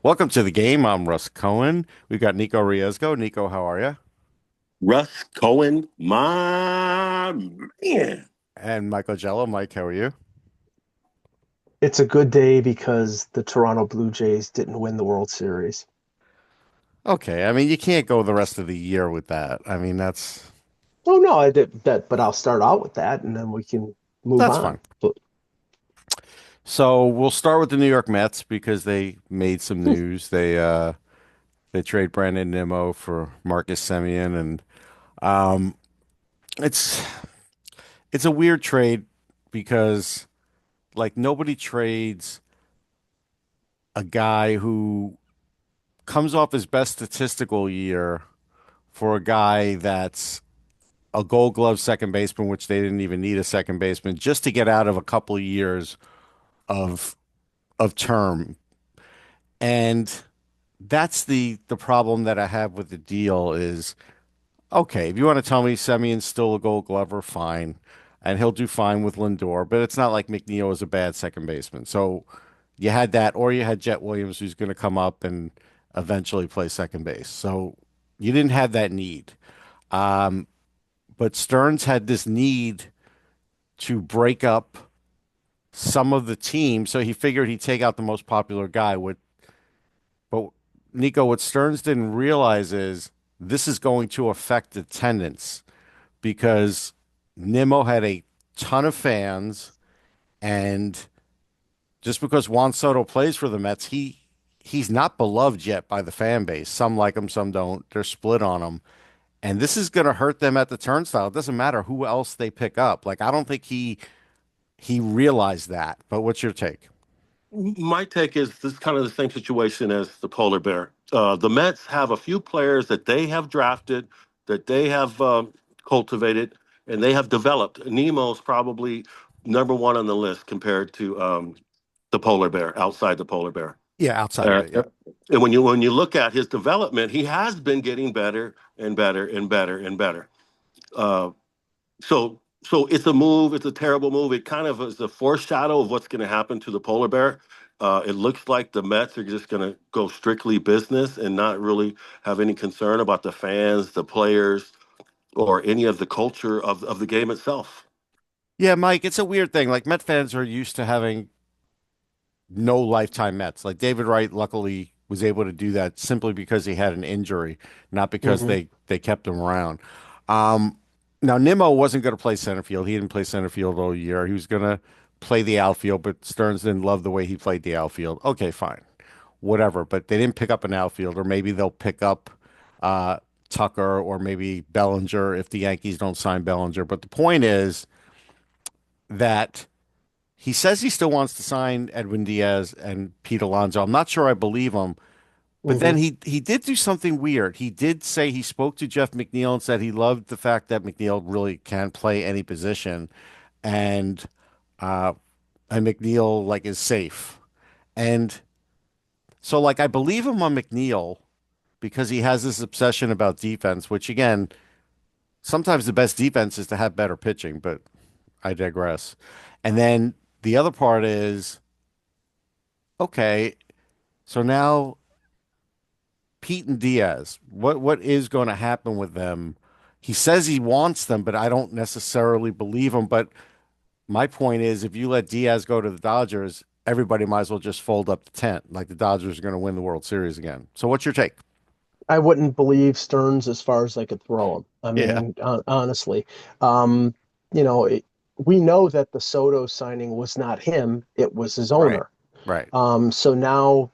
Welcome to the game. I'm Russ Cohen. We've got Nico Riesgo. Nico, how are you? Russ Cohen, my man. And Michael Jello. Mike, how are you? It's a good day because the Toronto Blue Jays didn't win the World Series. Okay. I mean, you can't go the rest of the year with that. I mean, Oh no, I did that, but I'll start out with that and then we can move that's on. fine. But So we'll start with the New York Mets because they made some news. They trade Brandon Nimmo for Marcus Semien, and um, it's it's a weird trade because like nobody trades a guy who comes off his best statistical year for a guy that's a Gold Glove second baseman, which they didn't even need a second baseman, just to get out of a couple of years of term. And that's the problem that I have with the deal is okay, if you want to tell me Semion's still a Gold Glover, fine. And he'll do fine with Lindor, but it's not like McNeil is a bad second baseman. So you had that, or you had Jet Williams, who's going to come up and eventually play second base. So you didn't have that need. Um, but Stearns had this need to break up some of the team, so he figured he'd take out the most popular guy. But Nico, what Stearns didn't realize is this is going to affect attendance because Nimmo had a ton of fans, and just because Juan Soto plays for the Mets, he's not beloved yet by the fan base. Some like him, some don't. They're split on him. And this is going to hurt them at the turnstile. It doesn't matter who else they pick up. Like I don't think he realized that. But what's your take? My take is this is kind of the same situation as the polar bear. The Mets have a few players that they have drafted, that they have cultivated, and they have developed. Nemo's probably number one on the list compared to the polar bear, outside the polar bear. Yeah, outside of Uh, it, yeah. and when you look at his development, he has been getting better and better and better and better. Uh, so it's a move. It's a terrible move. It kind of is a foreshadow of what's going to happen to the polar bear. It looks like the Mets are just going to go strictly business and not really have any concern about the fans, the players, or any of the culture of the game itself. Yeah, Mike, it's a weird thing. Like Met fans are used to having no lifetime Mets. Like David Wright, luckily, was able to do that simply because he had an injury, not because hmm they kept him around. Um, Now Nimmo wasn't going to play center field. He didn't play center field all year. He was going to play the outfield, but Stearns didn't love the way he played the outfield. Okay, fine, whatever. But they didn't pick up an outfielder. Maybe they'll pick up uh, Tucker or maybe Bellinger if the Yankees don't sign Bellinger. But the point is that he says he still wants to sign Edwin Diaz and Pete Alonso. I'm not sure I believe him, but then hmm he did do something weird. He did say he spoke to Jeff McNeil and said he loved the fact that McNeil really can play any position, and uh, and McNeil like is safe. And so like I believe him on McNeil because he has this obsession about defense, which again, sometimes the best defense is to have better pitching, but I digress. And then the other part is okay, so now Pete and Diaz, what is going to happen with them? He says he wants them, but I don't necessarily believe him. But my point is, if you let Diaz go to the Dodgers, everybody might as well just fold up the tent. Like the Dodgers are going to win the World Series again. So what's your take? I wouldn't believe Stearns as far as I could throw him. I Yeah, mean, honestly, um, you know, it, we know that the Soto signing was not him; it was his right, owner. right. So now,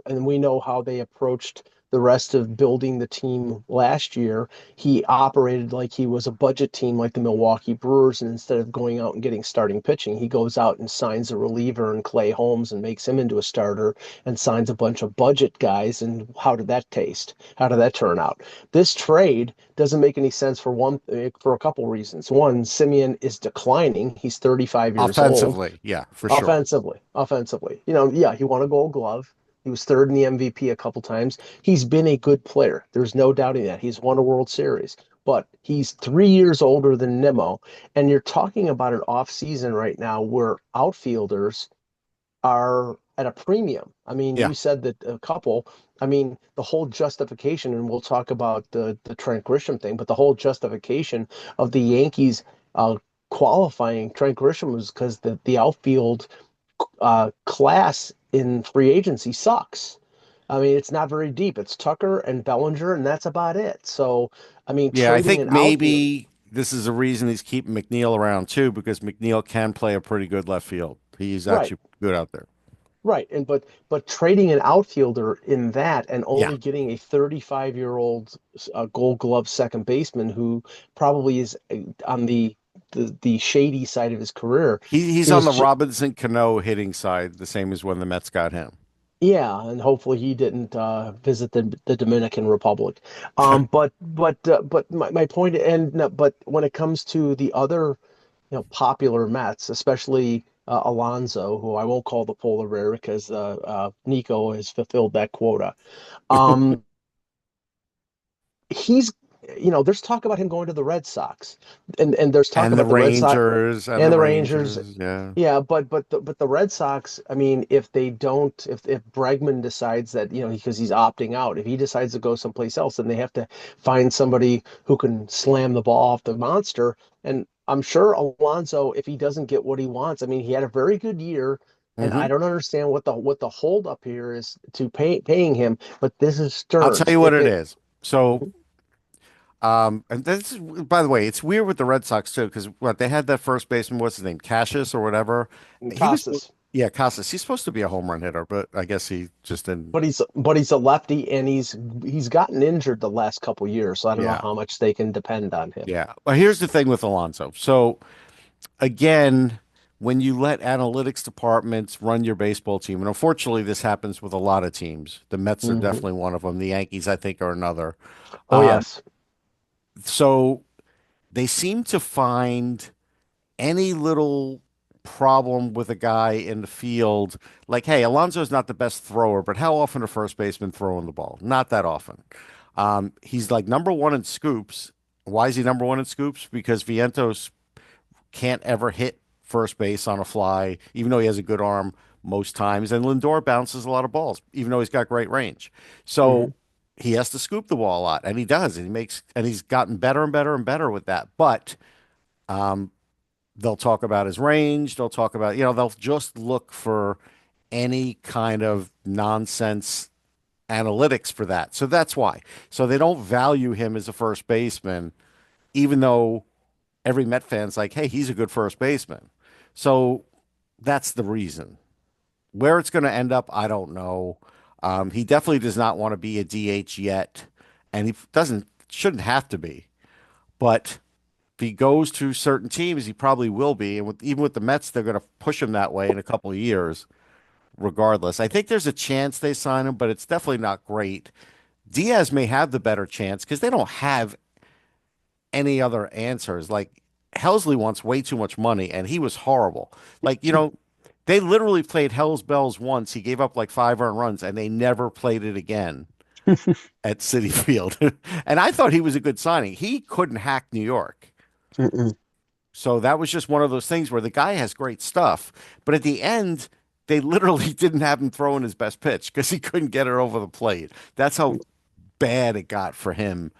and we know how they approached the rest of building the team last year. He operated like he was a budget team like the Milwaukee Brewers, and instead of going out and getting starting pitching, he goes out and signs a reliever and Clay Holmes and makes him into a starter and signs a bunch of budget guys. And how did that taste? How did that turn out? This trade doesn't make any sense for a couple reasons. One, Simeon is declining. He's 35 years old. Offensively, yeah, for sure. Offensively, yeah, he won a Gold Glove. He was third in the MVP a couple times. He's been a good player. There's no doubting that. He's won a World Series, but he's 3 years older than Nimmo, and you're talking about an off season right now where outfielders are at a premium. I mean, Yeah. you said that a couple. I mean, the whole justification, and we'll talk about the Trent Grisham thing, but the whole justification of the Yankees uh, qualifying Trent Grisham was because the outfield class in free agency sucks. I mean, it's not very deep. It's Tucker and Bellinger, and that's about it. So, I mean, Yeah, I trading think an outfield, maybe this is a reason he's keeping McNeil around too, because McNeil can play a pretty good left field. He's right, actually good out there. right, and but trading an outfielder in that and Yeah. only getting a 35-year-old Gold Glove second baseman who probably is on the shady side of his career He's on is the just Robinson Cano hitting side, the same as when the Mets got him. yeah, and hopefully he didn't visit the Dominican Republic. But my point, and no, but when it comes to the other popular Mets, especially Alonso, who I won't call the polar bear because Nico has fulfilled that quota. Um, he's there's talk about him going to the Red Sox, and there's talk And the about the Red Sox Rangers and and the the Rangers. Rangers, yeah. Yeah, but the Red Sox, I mean, if they don't, if Bregman decides that, because he's opting out, if he decides to go someplace else, then they have to find somebody who can slam the ball off the monster. And I'm sure Alonso, if he doesn't get what he wants, I mean, he had a very good year, and I Hmm. don't understand what the hold up here is to paying him. But this is I'll tell Stearns. you what If it it is. So, and this is, by the way, it's weird with the Red Sox too, because what they had that first baseman, what's his name, Cassius or whatever. He was, Casas, yeah, Casas. He's supposed to be a home run hitter, but I guess he just didn't. but he's a lefty, and he's gotten injured the last couple years, so I don't know Yeah, how much they can depend on him. yeah. Well, here's the thing with Alonso. So again, when you let analytics departments run your baseball team, and unfortunately this happens with a lot of teams. The Mets are Hmm. definitely one of them. The Yankees, I think, are another. Oh Um, yes. so they seem to find any little problem with a guy in the field, like, hey, Alonso's not the best thrower, but how often are first basemen throwing the ball? Not that often. He's like number one in scoops. Why is he number one in scoops? Because Vientos can't ever hit first base on a fly, even though he has a good arm most times. And Lindor bounces a lot of balls, even though he's got great range. So Hmm. he has to scoop the ball a lot, and he does. And he's gotten better and better and better with that. But they'll talk about his range. They'll talk about, they'll just look for any kind of nonsense analytics for that. So that's why. So they don't value him as a first baseman, even though every Met fan's like, hey, he's a good first baseman. So that's the reason. Where it's going to end up, I don't know. He definitely does not want to be a DH yet, and he shouldn't have to be. But if he goes to certain teams, he probably will be. And even with the Mets, they're going to push him that way in a couple of years, regardless. I think there's a chance they sign him, but it's definitely not great. Diaz may have the better chance because they don't have any other answers. Like Helsley wants way too much money, and he was horrible. Like, they literally played Hell's Bells once. He gave up like 5 earned runs, and they never played it again at Citi Field. And I thought he was a good signing. He couldn't hack New York. Mm-mm. So that was just one of those things where the guy has great stuff, but at the end, they literally didn't have him throwing his best pitch because he couldn't get it over the plate. That's how bad it got for him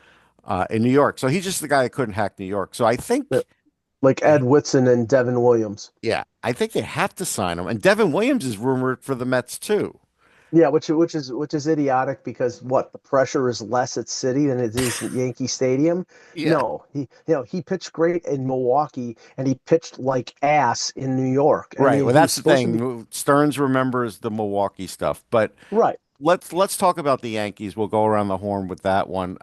in New York. So he's just the guy that couldn't hack New York. So I Yeah, think, like Ed Whitson and Devin Williams. yeah, I think they have to sign him. And Devin Williams is rumored for the Mets too. Yeah, which is idiotic because what the pressure is less at City than it is at Yankee Stadium. Yeah. No, he pitched great in Milwaukee and he pitched like ass in New York. I Right. mean, Well, he was that's the supposed to be thing. Stearns remembers the Milwaukee stuff, but right. let's talk about the Yankees. We'll go around the horn with that one.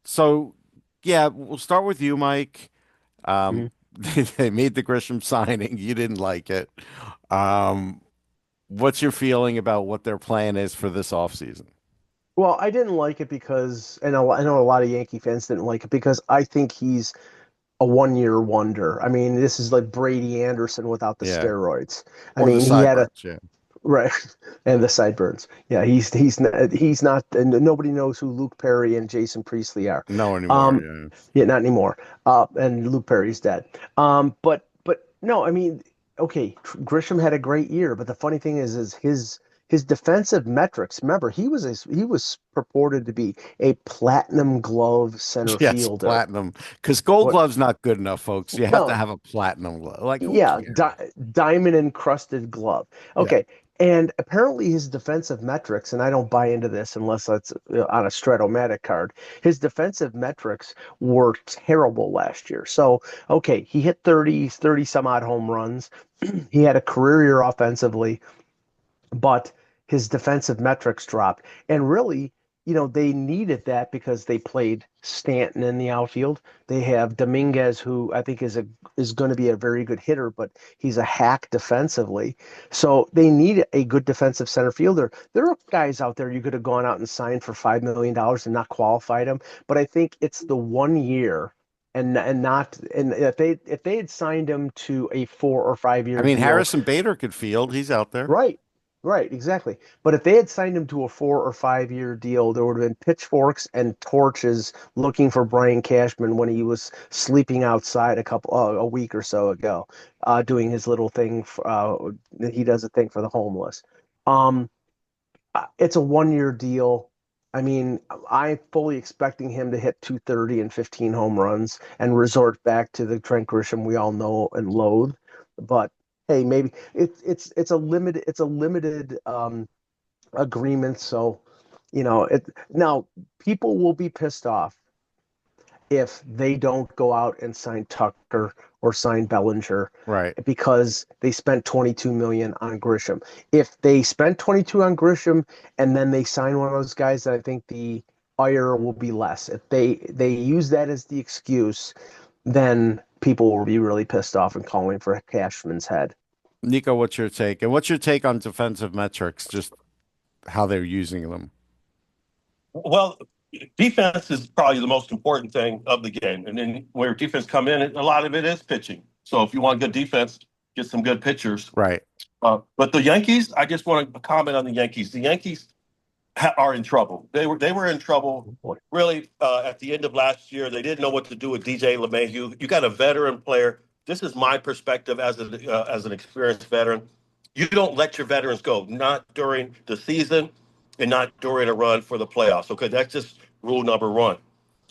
So yeah, we'll start with you, Mike. Um, Mhm. they made the Grisham signing. You didn't like it. Um, what's your feeling about what their plan is for this offseason? Well, I didn't like it because, and I know a lot of Yankee fans didn't like it because I think he's a 1-year wonder. I mean, this is like Brady Anderson without the Yeah. steroids. I Or the mean, he had a sideburns. Yeah. right, and the sideburns. Yeah, he's not, and nobody knows who Luke Perry and Jason Priestley are. No anymore. Um, Yeah. yeah, not anymore. And Luke Perry's dead. But no, I mean. okay, Grisham had a great year, but the funny thing is his defensive metrics. Remember, he was purported to be a platinum glove center Yes, fielder. platinum. Because Gold What? Glove's not good enough, folks. You have to No, have a platinum glove. Like, who yeah, cares? diamond encrusted glove. Yeah. Okay. And apparently his defensive metrics, and I don't buy into this unless that's on a Stratomatic card, his defensive metrics were terrible last year. So, okay, he hit 30 some odd home runs. He had a career year offensively, but his defensive metrics dropped. And really, they needed that because they played Stanton in the outfield. They have Dominguez, who I think is going to be a very good hitter, but he's a hack defensively. So they need a good defensive center fielder. There are guys out there you could have gone out and signed for $5 million and not qualified them, but I think it's the 1 year. And not and if they had signed him to a 4 or 5 year I mean, deal. Harrison Bader could field. He's out there. Right. Right, exactly. But if they had signed him to a 4 or 5 year deal, there would have been pitchforks and torches looking for Brian Cashman when he was sleeping outside a week or so ago, doing his little thing. He does a thing for the homeless. Um, it's a 1 year deal. I mean, I'm fully expecting him to hit 230 and 15 home runs and resort back to the Trent Grisham we all know and loathe. But hey, maybe it's a limited agreement. So, now people will be pissed off if they don't go out and sign Tucker or sign Bellinger Right. because they spent 22 million on Grisham. If they spent 22 on Grisham and then they sign one of those guys, I think the ire will be less. If they use that as the excuse, then people will be really pissed off and calling for Cashman's head. Nico, what's your take? And what's your take on defensive metrics? Just how they're using them. Well, defense is probably the most important thing of the game. And then where defense come in, a lot of it is pitching. So if you want good defense, get some good pitchers. Right. But the Yankees, I just want to comment on the Yankees. The Yankees are in trouble. They were in trouble really at the end of last year. They didn't know what to do with DJ LeMahieu. You got a veteran player. This is my perspective as an experienced veteran. You don't let your veterans go, not during the season and not during a run for the playoffs. Okay, that's just rule number one.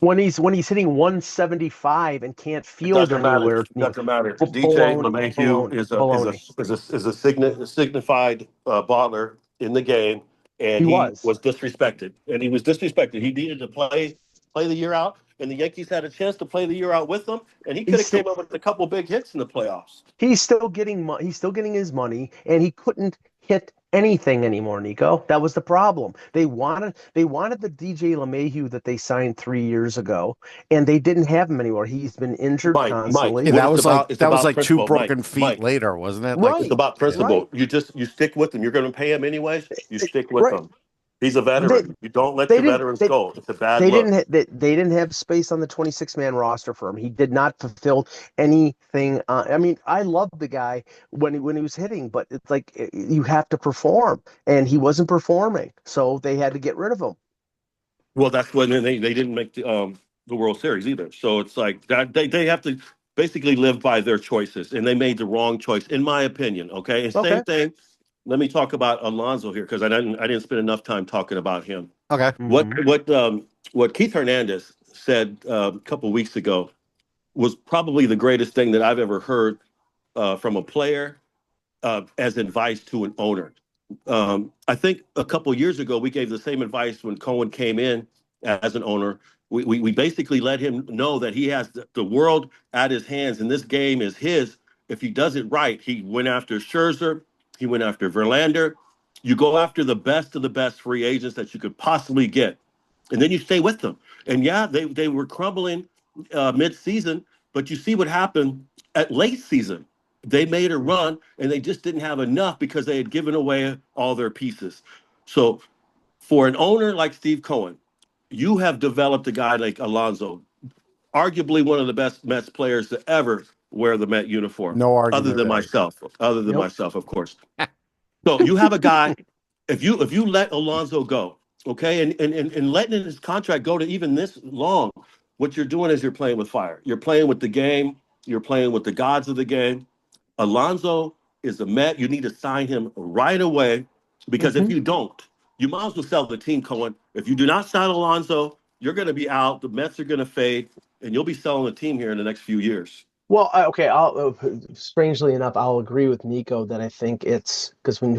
When he's hitting 175 and can't It field doesn't matter. anywhere, It doesn't matter. DJ baloney, LeMahieu baloney, baloney. is a signified baller in the game, and He he was. was disrespected. And he was disrespected. He needed to play the year out, and the Yankees had a chance to play the year out with him, and he could He's have still came up with a couple big hits in the playoffs. he's still getting his money, and he couldn't hit anything anymore, Nico. That was the problem. They wanted the DJ LeMahieu that they signed 3 years ago, and they didn't have him anymore. He's been injured Mike, constantly. Yeah, what that it's was like about, it's that was about like two principle. broken feet Mike, later, wasn't it? Like it's Right, about right, principle. You stick with him. You're going to pay him anyways. You stick with right. him. He's a They veteran. You don't let they your didn't veterans they go. It's a bad they look. didn't have space on the 26-man roster for him. He did not fulfill anything. I mean, I love the guy when he was hitting, but it's like you have to perform, and he wasn't performing, so they had to get rid of him. Well, that's when they didn't make the World Series either. So it's like that they have to basically live by their choices, and they made the wrong choice, in my opinion. Okay, and same Okay. thing. Let me talk about Alonso here because I didn't spend enough time talking about him. okay. What Hmm. what um, what Keith Hernandez said a couple weeks ago was probably the greatest thing that I've ever heard from a player as advice to an owner. I think a couple of years ago, we gave the same advice when Cohen came in as an owner. We basically let him know that he has the world at his hands, and this game is his. If he does it right, he went after Scherzer, he went after Verlander. You go after the best of the best free agents that you could possibly get, and then you stay with them. And yeah, they were crumbling mid-season, but you see what happened at late season. They made a run, and they just didn't have enough because they had given away all their pieces. So for an owner like Steve Cohen, you have developed a guy like Alonso, arguably one of the best Mets players to ever wear the Met uniform, No argument there. other than Yep. myself, of course. So you have a guy. If you let Alonso go, okay, and letting his contract go to even this long, what you're doing is you're playing with fire. You're playing with the game. You're playing with the gods of the game. Alonso is a Met. You need to sign him right away because if Hmm. you don't, you might as well sell the team, Cohen. If you do not sign Alonso, you're going to be out. The Mets are going to fade, and you'll be selling the team here in the next few years. Well, okay. Strangely enough, I'll agree with Nico that I think it's because when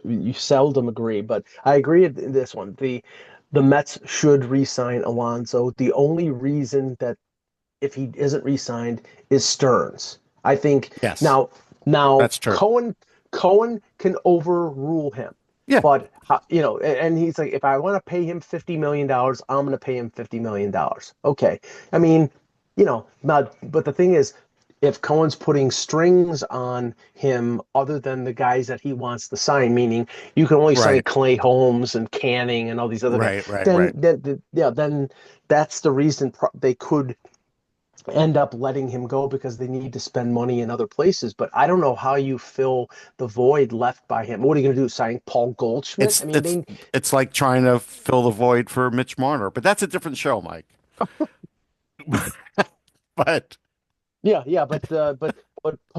you seldom agree, but I agree in this one. The Mets should re-sign Alonso. The only reason that if he isn't re-signed is Stearns. I think Yes, now that's true. Cohen can overrule him, Yeah, but and he's like, if I want to pay him $50 million, I'm going to pay him $50 million. Okay, I mean, not, but the thing is, if Cohen's putting strings on him other than the guys that he wants to sign, meaning you can only sign right, Clay Holmes and Canning and all these other guys, right, right, then right. then that's the reason they could end up letting him go because they need to spend money in other places. But I don't know how you fill the void left by him. What are you going to do? Sign Paul Goldschmidt? It's I mean, it's it's like trying to fill the void for Mitch Marner, but that's a different show, Mike. But yeah, yeah, but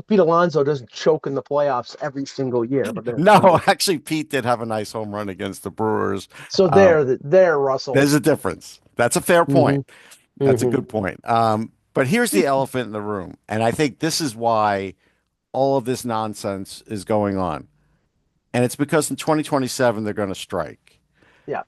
Pete Alonso doesn't choke in the playoffs every single year. But no, anyway, actually, Pete did have a nice home run against the Brewers. so Um, there, Russell. there's a difference. That's a fair point. Hmm. That's a Hmm. good point. But here's the elephant in the room, and I think this is why all of this nonsense is going on. And it's because in 2027 they're going to strike. Yeah,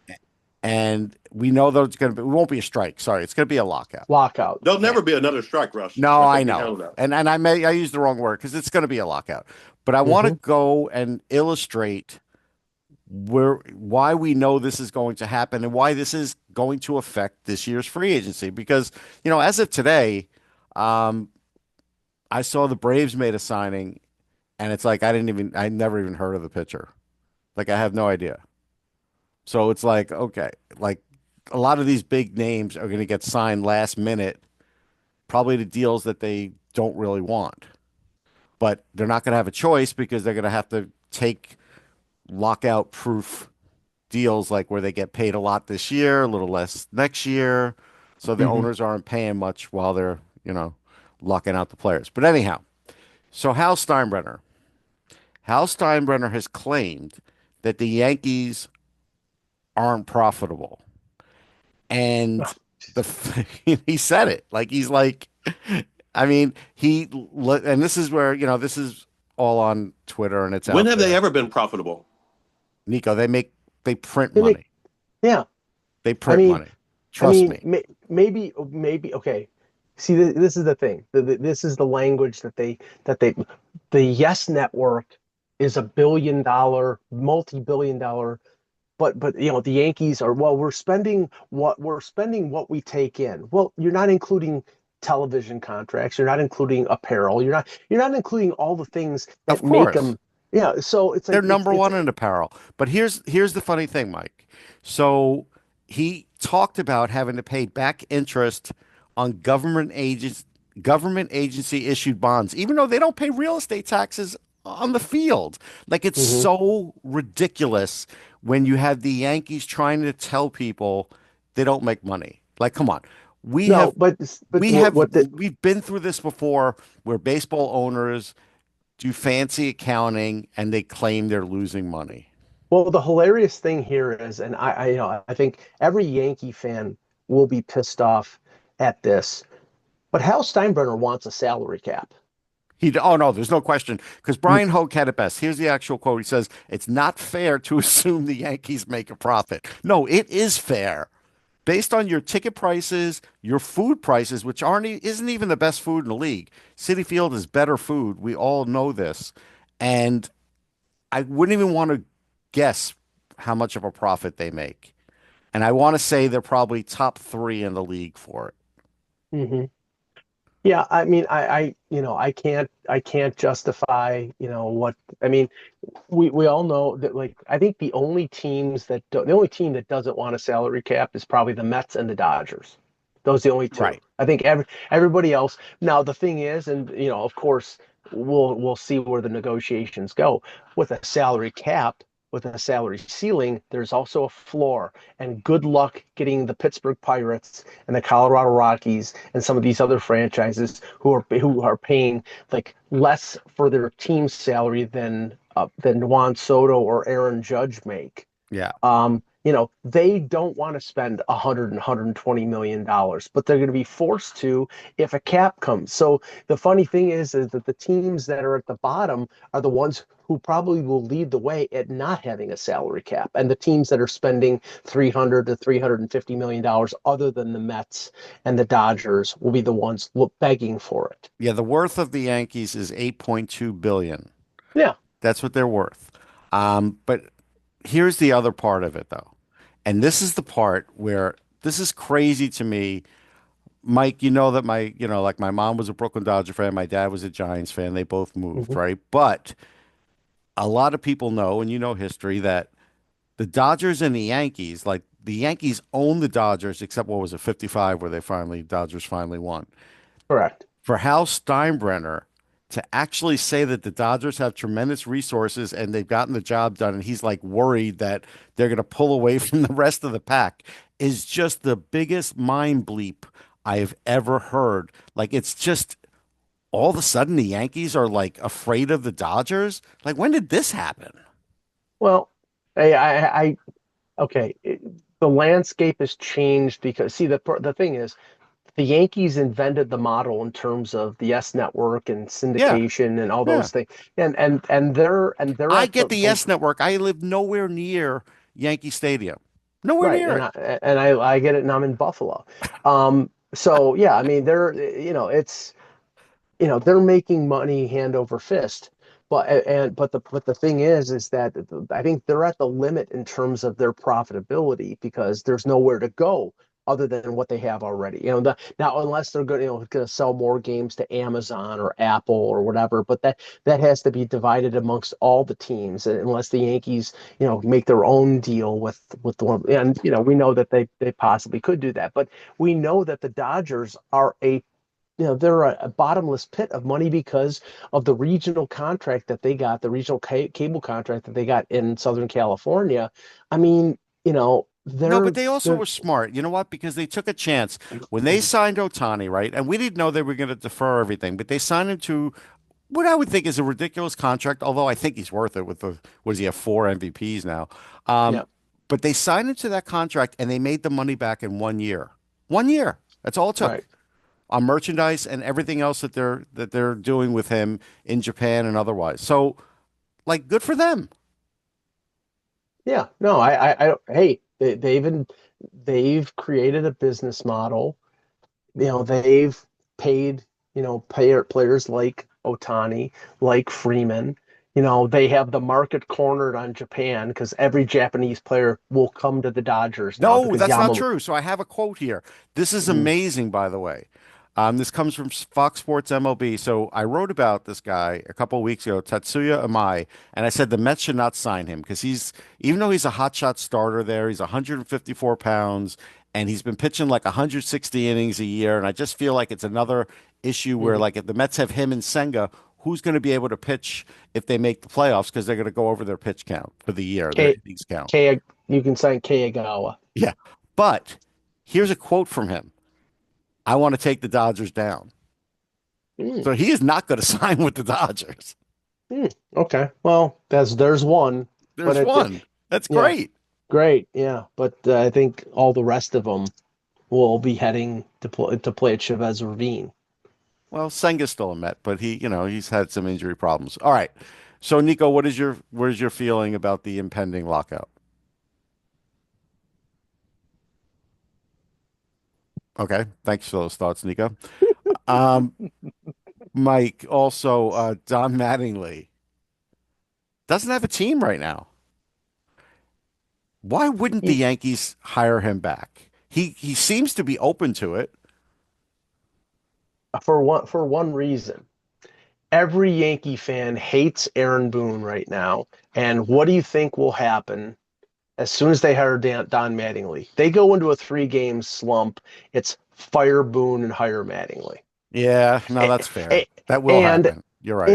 And we know that it's going to be, it won't be a strike. Sorry, it's going to be a lockout. lockout. There'll Yeah. never be another strike, Rush. No, That's I what we know. handle now. And I used the wrong word because it's going to be a lockout. But I want to Hmm. go and illustrate why we know this is going to happen and why this is going to affect this year's free agency. Because, as of today, um, I saw the Braves made a signing and it's like I never even heard of the pitcher. Like I have no idea. So it's like, okay, like a lot of these big names are going to get signed last minute, probably to deals that they don't really want. But they're not going to have a choice because they're going to have to take lockout proof deals like where they get paid a lot this year, a little less next year. So the Hmm. owners aren't paying much while they're, locking out the players. But anyhow, so Hal Steinbrenner has claimed that the Yankees aren't profitable. And he said it like he's like, I mean, and this is where, this is all on Twitter and it's When out have they there. ever been profitable? Nico, they print They make money. yeah. They I print mean, money. Trust me. maybe okay. See, this is the thing. This is the language that the Yes Network is $1 billion, multi-billion dollar. But the Yankees are, well, we're spending what we take in. Well, you're not including television contracts. You're not including apparel. You're not including all the things Of that make course. them. Yeah. So it's They're like number one in apparel. But here's the funny thing, Mike. So he talked about having to pay back interest on government agency issued bonds, even though they don't pay real estate taxes on the field. Like it's Mhm. so ridiculous when you have the Yankees trying to tell people they don't make money. Like, come on. We No, have but we what have what the we've been through this before where baseball owners do fancy accounting and they claim they're losing money. Well, the hilarious thing here is, and I think every Yankee fan will be pissed off at this, but Hal Steinbrenner wants a salary cap. Oh no, there's no question because N- Brian Hoke had it best. Here's the actual quote. He says, "It's not fair to assume the Yankees make a profit. No, it is fair. Based on your ticket prices, your food prices, which isn't even the best food in the league. City Field is better food. We all know this. And I wouldn't even want to guess how much of a profit they make. And I want to say they're probably top three in the league for it. mhm. Yeah, I mean, I can't justify, what I mean. We all know that, like, I think the only team that doesn't want a salary cap is probably the Mets and the Dodgers. Those are the only two. Right. I think everybody else. Now the thing is, and of course, we'll see where the negotiations go with a salary cap. with a salary ceiling, there's also a floor. And good luck getting the Pittsburgh Pirates and the Colorado Rockies and some of these other franchises who are paying like less for their team salary than Juan Soto or Aaron Judge make. Yeah. They don't want to spend 100 and 120 million dollars, but they're going to be forced to if a cap comes. So the funny thing is that the teams that are at the bottom are the ones who probably will lead the way at not having a salary cap, and the teams that are spending 300 to 350 million dollars, other than the Mets and the Dodgers, will be the ones begging for it. Yeah, the worth of the Yankees is 8.2 billion. Yeah. That's what they're worth. But here's the other part of it though. And this is the part where this is crazy to me. Mike, you know that like my mom was a Brooklyn Dodger fan, my dad was a Giants fan. They both moved, Mhm. right? But a lot of people know, and you know history, that the Dodgers and the Yankees, like the Yankees own the Dodgers, except what was it, 55, where Dodgers finally won. Correct. For Hal Steinbrenner to actually say that the Dodgers have tremendous resources and they've gotten the job done, and he's like worried that they're going to pull away from the rest of the pack is just the biggest mind bleep I've ever heard. Like, it's just all of a sudden the Yankees are like afraid of the Dodgers. Like, when did this happen? Well, I okay. The landscape has changed because see the thing is the Yankees invented the model in terms of the S network and Yeah, syndication and all yeah. those things. And they're I at get the the yes network. I live nowhere near Yankee Stadium. Nowhere right, near and it. I get it, and I'm in Buffalo. So yeah, I mean they're making money hand over fist. But the thing is that I think they're at the limit in terms of their profitability because there's nowhere to go other than what they have already. Now unless they're going to sell more games to Amazon or Apple or whatever, but that has to be divided amongst all the teams unless the Yankees make their own deal with the one. And we know that they possibly could do that, but we know that the Dodgers are they're a bottomless pit of money because of the regional contract that they got, the regional cable contract that they got in Southern California. I mean, No, but they also were smart. You know what? Because they took a chance when they Mhm. signed Otani, right? And we didn't know they were going to defer everything, but they signed him to what I would think is a ridiculous contract, although I think he's worth it with what does he have, four MVPs now? Yeah, But they signed him to that contract and they made the money back in 1 year. 1 year. That's all it right. took on merchandise and everything else that they're doing with him in Japan and otherwise. So, like, good for them. Yeah, no, hey, they've created a business model. They've paid, players like Otani, like Freeman. They have the market cornered on Japan because every Japanese player will come to the Dodgers now No, because that's not Yamamoto. true. So I have a quote here. This is Mhm. amazing, by the way. This comes from Fox Sports MLB. So I wrote about this guy a couple of weeks ago, Tatsuya Amai, and I said the Mets should not sign him because even though he's a hotshot starter there, he's 154 pounds and he's been pitching like 160 innings a year. And I just feel like it's another issue where, Mhm. like, if the Mets have him and Senga, who's going to be able to pitch if they make the playoffs because they're going to go over their pitch count for the year, their K innings count. you can sign Kagawa. Yeah. But here's a quote from him. I want to take the Dodgers down. Mm, So he is not going to sign with the Dodgers. okay, well, there's one, but There's one. That's yeah, great. great, yeah, but I think all the rest of them will be heading to play at Chavez Ravine. Well, Senga's still a Met, but he's had some injury problems. All right. So Nico, what is your feeling about the impending lockout? Okay. Thanks for those thoughts, Nico. Um, Mike, also Don Mattingly doesn't have a team right now. Why wouldn't the E- Yankees hire him back? He seems to be open to it. for one reason. Every Yankee fan hates Aaron Boone right now. And what do you think will happen as soon as they hire Don Mattingly? They go into a 3-game slump. It's fire Boone and hire Mattingly. Yeah, no, A- that's fair. a- That will And happen. You're right.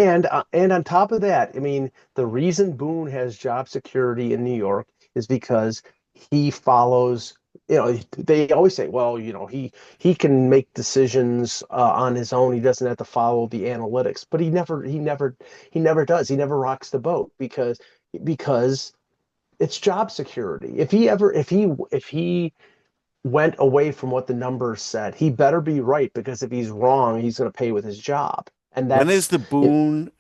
And on top of that, I mean, the reason Boone has job security in New York is because he follows, they always say, well, he can make decisions on his own. He doesn't have to follow the analytics, but he never does. He never rocks the boat because it's job security. If he went away from what the numbers said, he better be right because if he's wrong, he's going to pay with his job. And When is that's the you Boone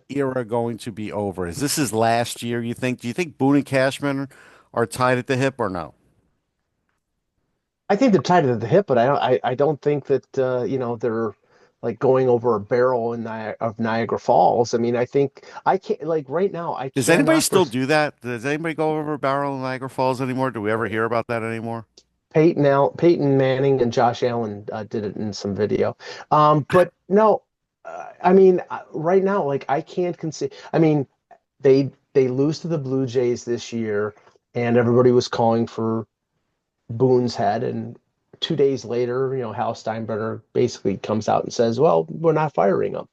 era going to be over? Is this his last year, you think? Do you think Boone and Cashman are tied at the hip or no? I think they're tied at the hip, but I don't think that they're like going over a barrel of Niagara Falls. I mean, I think I can't like right now I Does anybody cannot still do that? Does anybody go over a barrel in Niagara Falls anymore? Do we ever hear about that anymore? Peyton Manning and Josh Allen did it in some video. But no, I mean right now like I can't conceive. I mean they lose to the Blue Jays this year, and everybody was calling for Boone's head. And 2 days later, Hal Steinbrenner basically comes out and says, "Well, we're not firing him."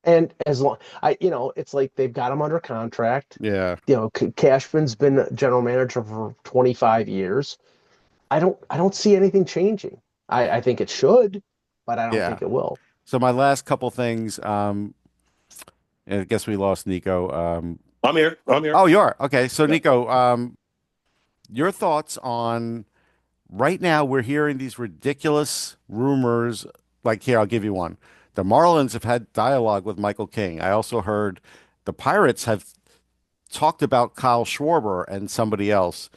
And as long it's like they've got him under contract. Yeah. Cashman's been general manager for 25 years. I don't see anything changing. I think it should, but I don't Yeah. think it will. So my last couple things, and I guess we lost Nico. I'm here. I'm here. Oh, you are. Okay. So Yeah. Nico, your thoughts on right now we're hearing these ridiculous rumors. Like here, I'll give you one. The Marlins have had dialogue with Michael King. I also heard the Pirates have talked about Kyle Schwarber and somebody else.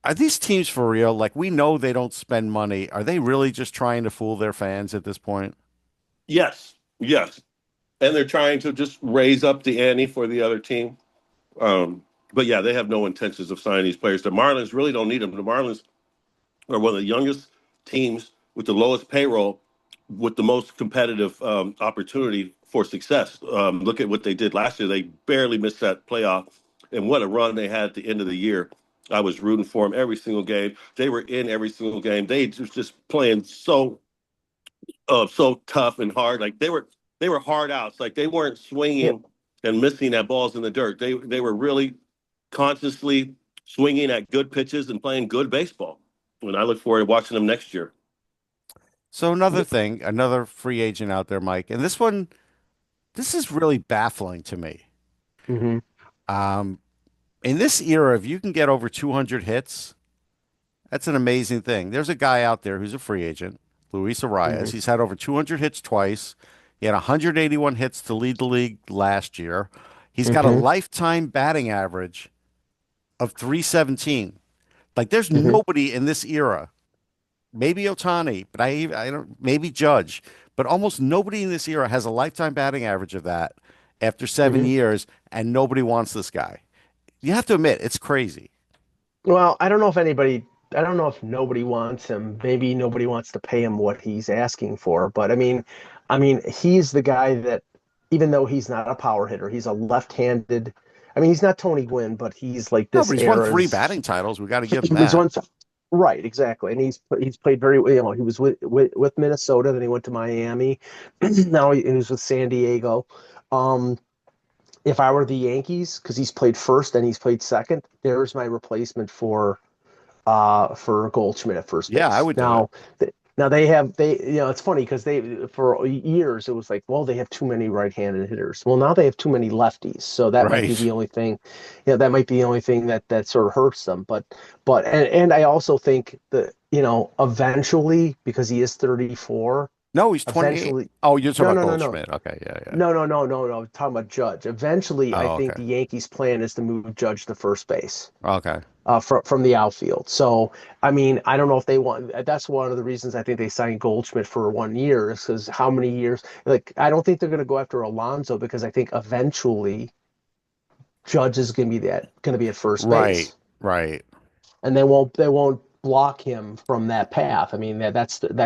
Are these teams for real? Like we know they don't spend money. Are they really just trying to fool their fans at this point? Yes. Yes. And they're trying to just raise up the ante for the other team. But yeah, they have no intentions of signing these players. The Marlins really don't need them. The Marlins are one of the youngest teams with the lowest payroll, with the most competitive opportunity for success. Look at what they did last year. They barely missed that playoff, and what a run they had at the end of the year. I was rooting for them every single game. They were in every single game. They just playing so tough and hard. Like they were hard outs. Like they weren't Yep. swinging and missing at balls in the dirt. They were really consciously swinging at good pitches and playing good baseball. And I look forward to watching them next year. So another Yep. thing, another free agent out there, Mike, and this one, this is really baffling to me. Hmm. Um, in this era, if you can get over 200 hits, that's an amazing thing. There's a guy out there who's a free agent, Luis Arias. Hmm. He's had over 200 hits twice. He had 181 hits to lead the league last year. He's got a Hmm. lifetime batting average of 317. Like there's Hmm. nobody in this era, maybe Otani, but I don't, maybe Judge, but almost nobody in this era has a lifetime batting average of that after seven Hmm. years, and nobody wants this guy. You have to admit, it's crazy. Well, I don't know if nobody wants him. Maybe nobody wants to pay him what he's asking for. But I mean, he's the guy that, even though he's not a power hitter, he's a left-handed. I mean, he's not Tony Gwynn, but he's like No, this but he's won three era's. batting titles. We got to give him He's that. one, right, exactly, and he's played very well. He was with Minnesota, then he went to Miami. Now he was with San Diego. Um, if I were the Yankees, because he's played first and he's played second, there's my replacement for Goldschmidt at first Yeah, I base. would do it. Now it's funny because they for years it was like, well, they have too many right-handed hitters. Well, now they have too many lefties, so that might be Right. the only thing. That might be the only thing that sort of hurts them. But I also think that eventually, because he is 34, No, he's 28. eventually. Oh, you're talking No, about no, no, no. Goldschmidt. Okay, yeah, yeah. No, no, no, no, no. I'm talking about Judge. Eventually, I Oh, think okay. the Yankees' plan is to move Judge to first base Okay. from the outfield. So, I mean, I don't know if they want. That's one of the reasons I think they signed Goldschmidt for 1 year is because how many years? Like, I don't think they're going to go after Alonso because I think eventually Judge is going to be at first Right. base, Right. and they won't block him from that path. I mean, I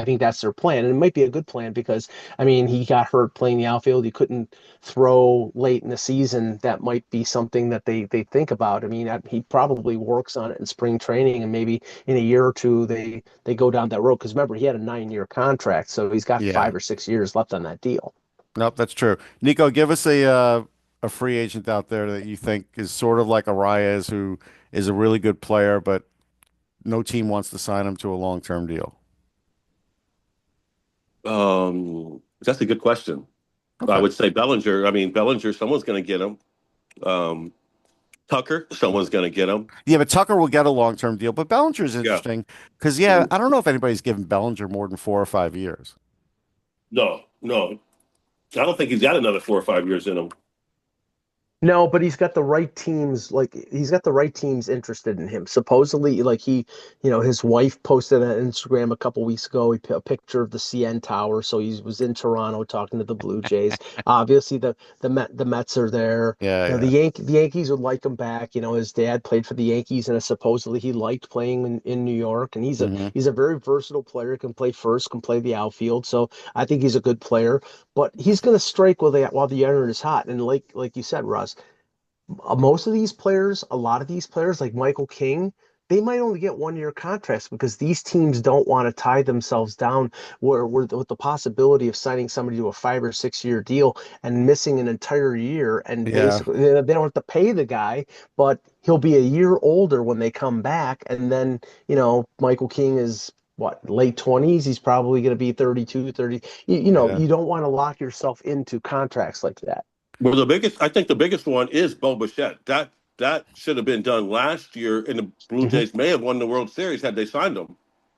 think that's their plan, and it might be a good plan because I mean he got hurt playing the outfield. He couldn't throw late in the season. That might be something that they think about. I mean, he probably works on it in spring training, and maybe in a year or two they go down that road. Because remember, he had a 9 year contract, so he's got Yeah. 5 or 6 years left on that deal. Nope, that's true. Nico, give us a free agent out there that you think is sort of like Arias, who is a really good player, but no team wants to sign him to a long-term deal. That's a good question. I Okay. would say Bellinger. I mean, Bellinger, someone's going to get him. Um, Tucker, someone's going to get him. Yeah, but Tucker will get a long-term deal. But Bellinger is Yeah. interesting because, yeah, Mhm. I don't know if anybody's given Bellinger more than 4 or 5 years. No, no. I don't think he's got another 4 or 5 years in him. No, but he's got the right teams interested in him. Supposedly, his wife posted on Instagram a couple weeks ago a picture of the CN Tower. So he was in Toronto talking to the Blue Jays. Obviously, the Mets are there. Yeah, The yeah. Yankees would like him back. His dad played for the Yankees, and supposedly he liked playing in New York. And Hmm. he's a very versatile player. Can play first, can play the outfield. So I think he's a good player. But he's going to strike while the iron is hot. And like you said, Russ, most of these players, a lot of these players, like Michael King, they might only get 1 year contracts because these teams don't want to tie themselves down with the possibility of signing somebody to a 5 or 6 year deal and missing an entire year. And Yeah, basically, they don't have to pay the guy, but he'll be a year older when they come back. And then, Michael King is what, late 20s? He's probably going to be 32, 30. yeah. You don't want to lock yourself into contracts like that. Well, I think the biggest one is Bo Bichette. That should have been done last year, and the Blue Mhm. Jays may have won the World Series had they signed him.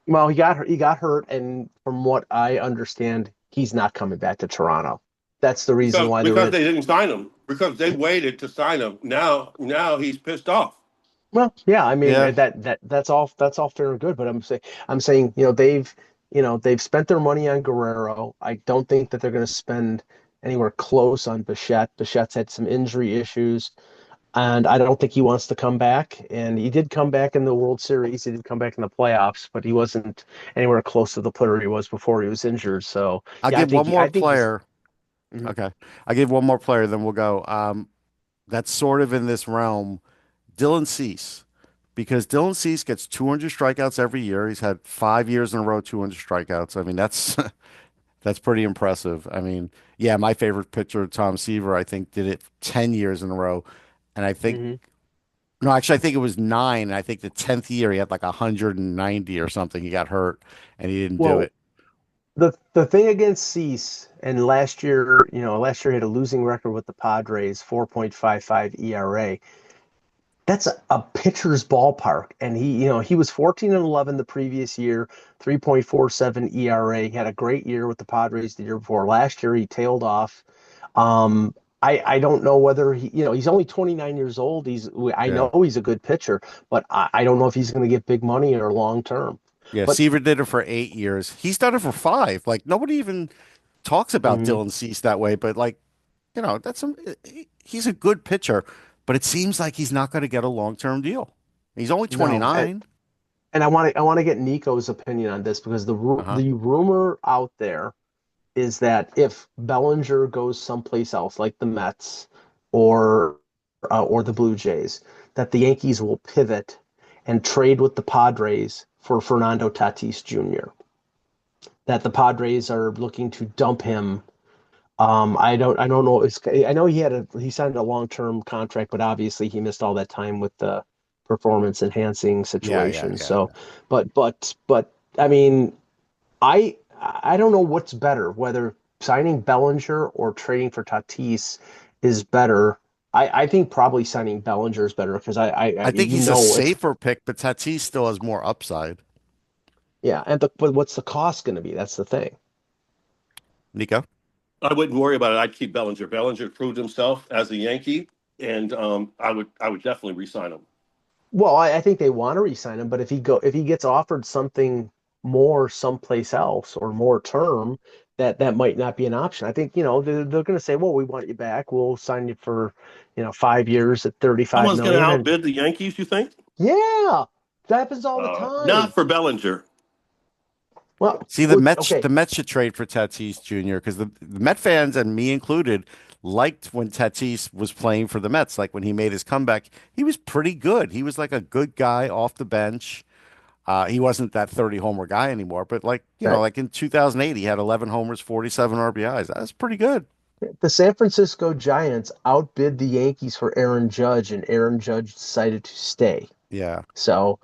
Well, he got hurt, and from what I understand, he's not coming back to Toronto. That's the reason Because why there because is. they didn't sign him. Because they waited to sign him. Now he's pissed off. Well, yeah, I mean Yeah. that's all fair and good, but I'm saying they've spent their money on Guerrero. I don't think that they're going to spend anywhere close on Bichette. Bichette's had some injury issues, and I don't think he wants to come back. And he did come back in the World Series. He did come back in the playoffs, but he wasn't anywhere close to the player he was before he was injured. So I'll yeah, I give think one he, more I think he's. player. Mhm. Okay. I'll give one more player, then we'll go. That's sort of in this realm. Dylan Cease. Because Dylan Cease gets 200 strikeouts every year. He's had 5 years in a row, 200 strikeouts. I mean, that's that's pretty impressive. I mean, yeah, my favorite pitcher, Tom Seaver, I think did it 10 years in a row. And I think, Mhm. no, actually, I think it was nine. And I think the 10th year he had like 190 or something. He got hurt and he didn't do Well, it. the thing against Cease, and last year he had a losing record with the Padres, 4.55 ERA. That's a pitcher's ballpark. And he was 14 and 11 the previous year, 3.47 ERA. He had a great year with the Padres the year before. Last year he tailed off. Um, I don't know whether he's only 29 years old. I Yeah. know he's a good pitcher, but I don't know if he's going to get big money or long term. Yeah. But Seaver did it for 8 years. He's done it for five. Like nobody even talks about mhm, Dylan Cease that way. But like, he's a good pitcher, but it seems like he's not going to get a long-term deal. He's only no, and, 29. and I want to get Nico's opinion on this because Uh-huh. the rumor out there is that if Bellinger goes someplace else, like the Mets or the Blue Jays, that the Yankees will pivot and trade with the Padres for Fernando Tatis Jr. That the Padres are looking to dump him. I don't know. I know he signed a long-term contract, but obviously he missed all that time with the performance enhancing Yeah, yeah, situation. yeah, So, yeah. but I mean, I don't know what's better, whether signing Bellinger or trading for Tatis is better. I think probably signing Bellinger is better because I think he's a it's safer pick, but Tatis still has more upside. yeah. But what's the cost going to be? That's the thing. Nico? I wouldn't worry about it. I'd keep Bellinger. Bellinger proved himself as a Yankee, and I would definitely re-sign him. Well, I think they want to re-sign him, but if he gets offered something more someplace else or more term, that might not be an option. I think they're going to say, well, we want you back. We'll sign you for 5 years at 35 Someone's going to million. And outbid the Yankees. You think? yeah, that happens all the Not time. for Bellinger. Well, See, okay, the Mets should trade for Tatis Jr. because the Met fans and me included liked when Tatis was playing for the Mets. Like when he made his comeback, he was pretty good. He was like a good guy off the bench. He wasn't that 30 homer guy anymore, but like, right. like in 2008, he had 11 homers, 47 RBIs. That's pretty good. The San Francisco Giants outbid the Yankees for Aaron Judge, and Aaron Judge decided to stay. Yeah. So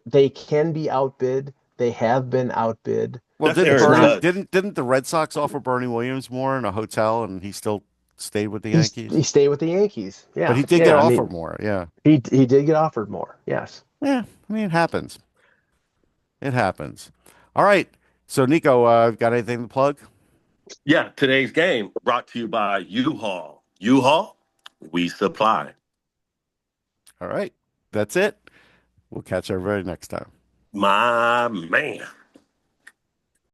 they can be outbid. They have been outbid. Well, That's didn't It's Aaron Bernie not. Judge. didn't the Red Sox offer Bernie Williams more in a hotel and he still stayed with the He Yankees? stayed with the Yankees. But Yeah, he did get yeah. I offered mean, more. Yeah. he did get offered more. Yes. Yeah. I mean, it happens. It happens. All right. So, Nico, got anything to plug? Yeah, today's game brought to you by U-Haul. U-Haul, we supply. All right. That's it. We'll catch everybody next time. My man.